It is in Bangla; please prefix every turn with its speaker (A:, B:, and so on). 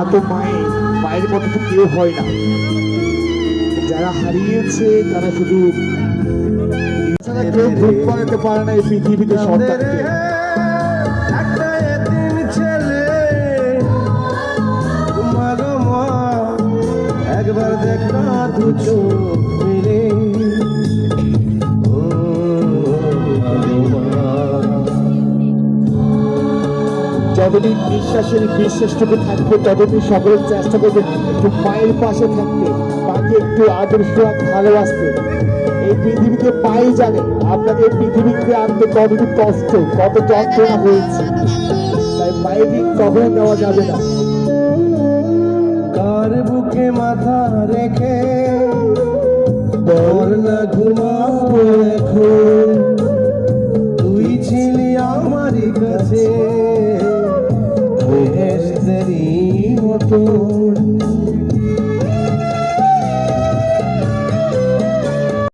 A: মতো মায়ের মতো তো কেউ হয় না। যারা হারিয়েছে তারা শুধু কেউ ভুল বানাতে পারে না এই পৃথিবীতে সন্তানকে।
B: একবার দেখা দু চোখ মিলে
A: যতদিন নিঃশ্বাসের বিশ্বাসটুকু থাকবে ততদিন সকলের চেষ্টা করবে একটু মায়ের পাশে থাকতে, মাকে একটু আদর্শ ভালোবাসতে। এই পৃথিবীতে মাই জানে আপনাকে এই পৃথিবীতে আনতে কতটুকু কষ্ট, কত যন্ত্রণা হয়েছে। তাই মায়ের দিন কখনো দেওয়া যাবে না।
B: কার বুকে মাথা রেখে তোর না ঘুমাবো এখন, তুই ছিলি আমারই কাছে বেহেশতেরই মতো।